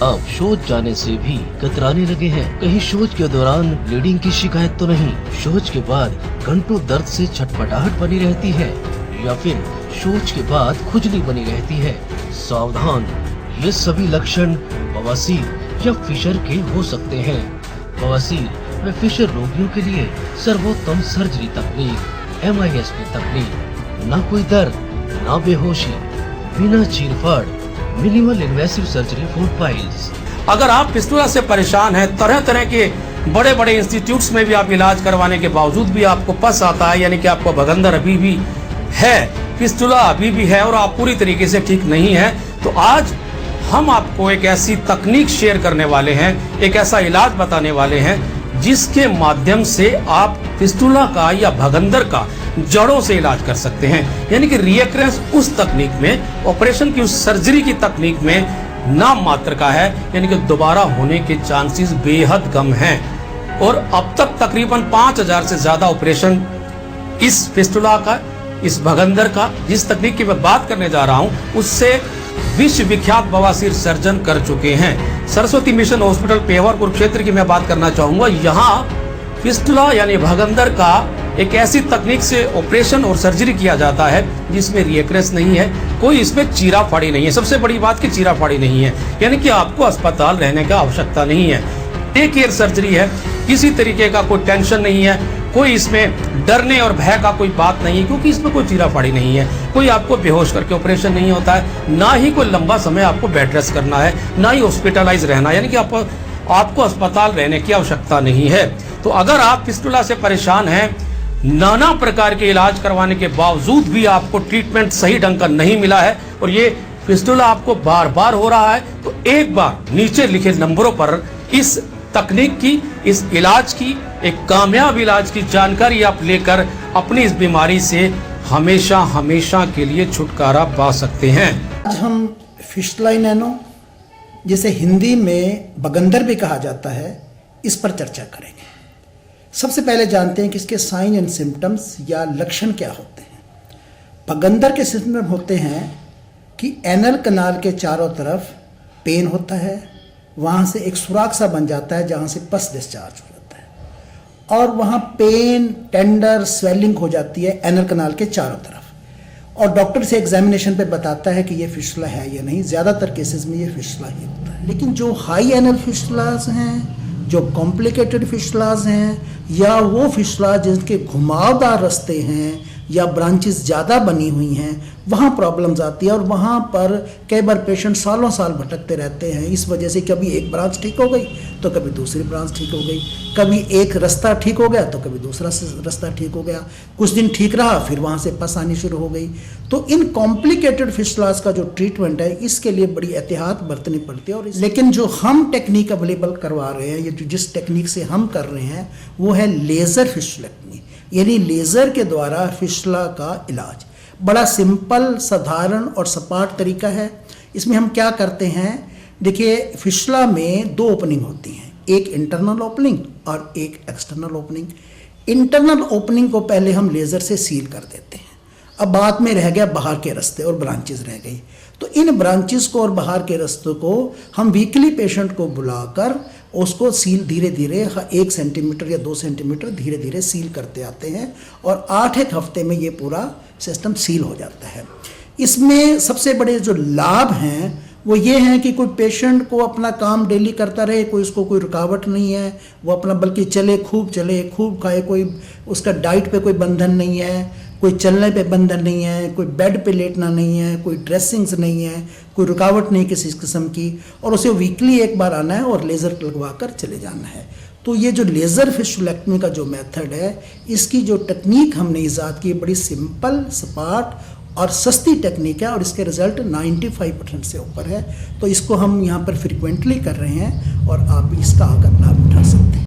अब शौच जाने से भी कतराने लगे हैं। कहीं शौच के दौरान ब्लीडिंग की शिकायत तो नहीं, शौच के बाद घंटों दर्द से छटपटाहट बनी रहती है, या फिर शौच के बाद खुजली बनी रहती है। सावधान, ये सभी लक्षण बवासीर या फिशर के हो सकते हैं। बवासीर व फिशर रोगियों के लिए सर्वोत्तम सर्जरी तकनीक MISP तकनीक, ना कोई दर्द, ना बेहोशी, बिना चीरफाड़, minimal invasive surgery for piles. अगर आप फिस्टुला से परेशान हैं, तरह तरह के बड़े बड़े इंस्टीट्यूट्स में भी आप इलाज करवाने के बावजूद भी आपको पस आता है, यानी कि आपको भगंदर अभी भी है, फिस्टुला अभी भी है और आप पूरी तरीके से ठीक नहीं है, तो आज हम आपको एक ऐसी तकनीक शेयर करने वाले हैं, एक ऐसा इलाज बताने वाले हैं जिसके माध्यम से आप फिस्टुला का या भगंदर का जड़ों से इलाज कर सकते हैं। यानी कि रिएक्रेंस उस तकनीक में, ऑपरेशन की उस सर्जरी की तकनीक में नाम मात्र का है, यानी कि दोबारा होने के चांसेस बेहद कम हैं। और अब तक तकरीबन 5000 से ज्यादा ऑपरेशन इस फिस्टुला का, इस भगंदर का, जिस तकनीक की मैं बात करने जा रहा हूं उससे विश्व विख्यात बवासीर सर्जन कर चुके हैं। सरस्वती मिशन हॉस्पिटल पेवर कुरुक्षेत्र की मैं बात करना चाहूंगा। यहाँ फिस्टुला यानी भगंदर का एक ऐसी तकनीक से ऑपरेशन और सर्जरी किया जाता है जिसमें रिएक्रेंस नहीं है, कोई इसमें चीरा फाड़ी नहीं है। सबसे बड़ी बात कि चीरा फाड़ी नहीं है, यानी कि आपको अस्पताल रहने का आवश्यकता नहीं है। टेक केयर सर्जरी है, किसी तरीके का कोई टेंशन नहीं है, कोई इसमें डरने और भय का कोई बात नहीं है, क्योंकि इसमें कोई चीरा फाड़ी नहीं है, कोई आपको बेहोश करके ऑपरेशन नहीं होता है, ना ही कोई लंबा समय आपको बेड रेस्ट करना है, ना ही हॉस्पिटलाइज रहना, यानी कि आपको अस्पताल रहने की आवश्यकता नहीं है। तो अगर आप फिस्टुला से परेशान हैं, नाना प्रकार के इलाज करवाने के बावजूद भी आपको ट्रीटमेंट सही ढंग का नहीं मिला है और ये फिस्टुला आपको बार बार हो रहा है, तो एक बार नीचे लिखे नंबरों पर इस तकनीक की, इस इलाज की, एक कामयाब इलाज की जानकारी आप लेकर अपनी इस बीमारी से हमेशा हमेशा के लिए छुटकारा पा सकते हैं। आज हम फिस्टुला नैनो, जिसे हिंदी में भगंदर भी कहा जाता है, इस पर चर्चा करेंगे। सबसे पहले जानते हैं कि इसके साइन एंड सिम्टम्स या लक्षण क्या होते हैं। भगंदर के सिम्टम होते हैं कि एनल कनाल के चारों तरफ पेन होता है, वहाँ से एक सुराख सा बन जाता है जहाँ से पस डिस्चार्ज हो जाता है, और वहाँ पेन, टेंडर, स्वेलिंग हो जाती है एनल कनाल के चारों तरफ, और डॉक्टर से एग्जामिनेशन पे बताता है कि ये फिस्टुला है या नहीं। ज़्यादातर केसेस में ये फिस्टुला ही होता है। लेकिन जो हाई एनल फिस्टुलाज हैं, जो कॉम्प्लिकेटेड फिस्टुलाज हैं, या वो फिस्टुला जिनके घुमावदार रास्ते हैं या ब्रांचेस ज़्यादा बनी हुई हैं, वहाँ प्रॉब्लम्स आती है, और वहाँ पर कई बार पेशेंट सालों साल भटकते रहते हैं। इस वजह से कभी एक ब्रांच ठीक हो गई तो कभी दूसरी ब्रांच ठीक हो गई, कभी एक रास्ता ठीक हो गया तो कभी दूसरा रास्ता ठीक हो गया, कुछ दिन ठीक रहा फिर वहाँ से पस आनी शुरू हो गई। तो इन कॉम्प्लिकेटेड फिस्टुलाज का जो ट्रीटमेंट है, इसके लिए बड़ी एहतियात बरतनी पड़ती है। और लेकिन जो हम टेक्निक अवेलेबल करवा रहे हैं, या जो जिस टेक्निक से हम कर रहे हैं, वो है लेज़र फिस्टुलेक्टमी, यानी लेज़र के द्वारा फिस्टुला का इलाज। बड़ा सिंपल, साधारण और सपाट तरीका है। इसमें हम क्या करते हैं, देखिए फिस्टुला में दो ओपनिंग होती हैं, एक इंटरनल ओपनिंग और एक एक्सटर्नल ओपनिंग। इंटरनल ओपनिंग को पहले हम लेज़र से सील कर देते हैं। अब बाद में रह गया बाहर के रास्ते और ब्रांचेस रह गई, तो इन ब्रांचेस को और बाहर के रास्तों को हम वीकली पेशेंट को बुलाकर उसको सील धीरे धीरे 1 सेंटीमीटर या 2 सेंटीमीटर धीरे धीरे सील करते आते हैं, और 8 हफ्ते में ये पूरा सिस्टम सील हो जाता है। इसमें सबसे बड़े जो लाभ हैं वो ये हैं कि कोई पेशेंट को अपना काम डेली करता रहे, कोई उसको कोई रुकावट नहीं है, वो अपना बल्कि चले, खूब खाए, कोई उसका डाइट पे कोई बंधन नहीं है, कोई चलने पे बंधन नहीं है, कोई बेड पे लेटना नहीं है, कोई ड्रेसिंग्स नहीं है, कोई रुकावट नहीं किसी किस्म की, और उसे वीकली एक बार आना है और लेज़र लगवा कर चले जाना है। तो ये जो लेज़र फिस्टुलेक्टमी का जो मेथड है, इसकी जो टेक्निक हमने ईजाद की, बड़ी सिंपल, सपाट और सस्ती टेक्निक है, और इसके रिज़ल्ट 95% से ऊपर है। तो इसको हम यहाँ पर फ्रिक्वेंटली कर रहे हैं, और आप इसका आकर लाभ